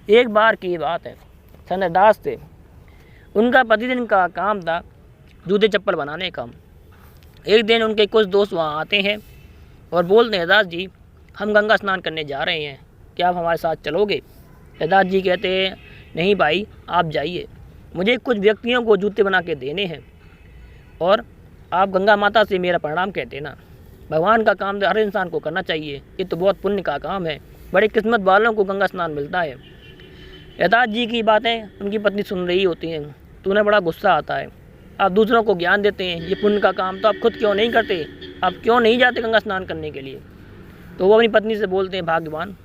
एक बार की बात है, सनदास थे, उनका प्रतिदिन का काम था जूते चप्पल बनाने का। एक दिन उनके कुछ दोस्त वहाँ आते हैं और बोलते हैं, दास जी हम गंगा स्नान करने जा रहे हैं, क्या आप हमारे साथ चलोगे? दास जी कहते हैं, नहीं भाई आप जाइए, मुझे कुछ व्यक्तियों को जूते बना के देने हैं और आप गंगा माता से मेरा प्रणाम कह देना। भगवान का काम हर इंसान को करना चाहिए, ये तो बहुत पुण्य का काम है, बड़ी किस्मत वालों को गंगा स्नान मिलता है। दास जी की बातें उनकी पत्नी सुन रही होती हैं, तो उन्हें बड़ा गुस्सा आता है। आप दूसरों को ज्ञान देते हैं ये पुण्य का काम, तो आप खुद क्यों नहीं करते? आप क्यों नहीं जाते गंगा स्नान करने के लिए? तो वो अपनी पत्नी से बोलते हैं, भाग्यवान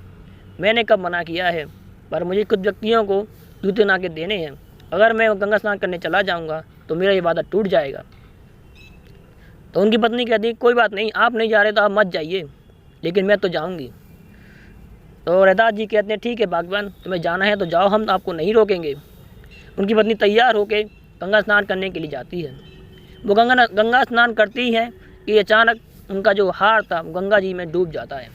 मैंने कब मना किया है, पर मुझे कुछ व्यक्तियों को जूते बना के देने हैं, अगर मैं गंगा स्नान करने चला जाऊँगा तो मेरा ये वादा टूट जाएगा। तो उनकी पत्नी कहती है, कोई बात नहीं, आप नहीं जा रहे तो आप मत जाइए, लेकिन मैं तो जाऊँगी। तो रैदास जी कहते हैं, ठीक है भागवान, तुम्हें जाना है तो जाओ, हम आपको नहीं रोकेंगे। उनकी पत्नी तैयार होकर गंगा स्नान करने के लिए जाती है। वो गंगा स्नान करती है कि अचानक उनका जो हार था गंगा जी में डूब जाता है।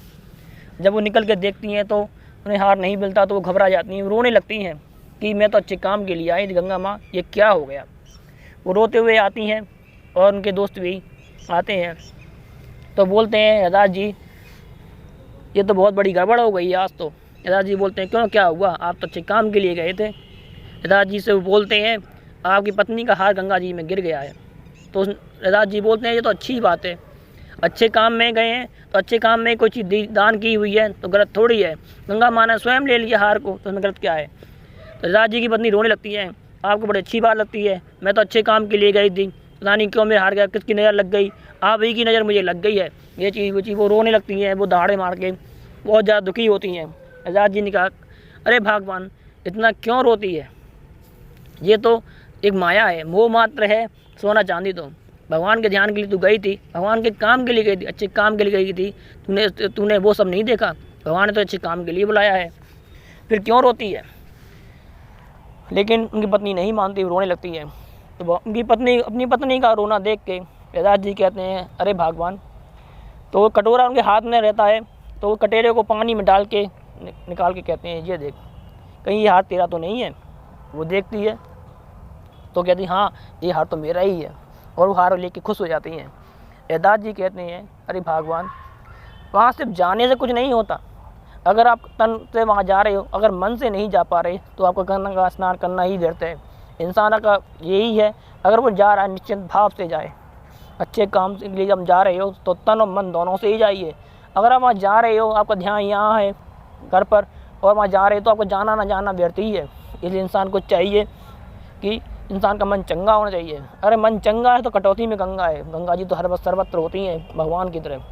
जब वो निकल कर देखती हैं तो उन्हें हार नहीं मिलता, तो वो घबरा जाती हैं, रोने लगती हैं कि मैं तो अच्छे काम के लिए आई थी गंगा माँ, ये क्या हो गया। वो रोते हुए आती हैं और उनके दोस्त भी आते हैं, तो बोलते हैं, रैदास जी ये तो बहुत बड़ी गड़बड़ हो गई आज तो। रैदास जी बोलते हैं, क्यों क्या हुआ, आप तो अच्छे काम के लिए गए थे। रैदास जी से वो बोलते हैं, आपकी पत्नी का हार गंगा जी में गिर गया है। तो रैदास जी बोलते हैं, ये तो अच्छी बात है, अच्छे काम में गए हैं तो अच्छे काम में कोई चीज़ दान की हुई है तो गलत थोड़ी है, गंगा माँ ने स्वयं ले लिया हार को, तो उसमें गलत क्या है। तो रैदास जी की पत्नी रोने लगती है, आपको बड़ी अच्छी बात लगती है, मैं तो अच्छे काम के लिए गई थी, पता नहीं क्यों मेरा हार गया, किसकी नज़र लग गई, आप ही की नज़र मुझे लग गई है, ये चीज़ वो चीज़। वो रोने लगती हैं, वो दहाड़े मार के बहुत ज़्यादा दुखी होती हैं। रैदास जी ने कहा, अरे भगवान इतना क्यों रोती है, ये तो एक माया है, मोह मात्र है, सोना चांदी। तो भगवान के ध्यान के लिए तू गई थी, भगवान के काम के लिए गई थी, अच्छे काम के लिए गई थी, तूने वो सब नहीं देखा, भगवान ने तो अच्छे काम के लिए बुलाया है, फिर क्यों रोती है। लेकिन उनकी पत्नी नहीं मानती, रोने लगती है। तो उनकी पत्नी अपनी पत्नी का रोना देख के रैदास जी कहते हैं, अरे भगवान, तो कटोरा उनके हाथ में रहता है, तो वो कटोरे को पानी में डाल के निकाल के कहते हैं, ये देख कहीं ये हाथ तेरा तो नहीं है। वो देखती है तो कहती, हाँ ये हार तो मेरा ही है, और वो हार लेके खुश हो जाती हैं। रैदास जी कहते हैं, अरे भगवान वहाँ सिर्फ जाने से कुछ नहीं होता, अगर आप तन से वहाँ जा रहे हो, अगर मन से नहीं जा पा रहे तो आपको गंगा स्नान करना ही व्यर्थ है। इंसान का यही है, अगर वो जा रहा है निश्चित भाव से जाए, अच्छे काम के लिए जब जा रहे हो तो तन और मन दोनों से ही जाइए। अगर आप वहाँ जा रहे हो, आपका ध्यान यहाँ है घर पर, और वहाँ जा रहे हो तो आपको जाना ना जाना व्यर्थ ही है। इसलिए इंसान को चाहिए कि इंसान का मन चंगा होना चाहिए। अरे मन चंगा है तो कटौती में गंगा है, गंगा जी तो हर वक्त सर्वत्र होती हैं भगवान की तरह।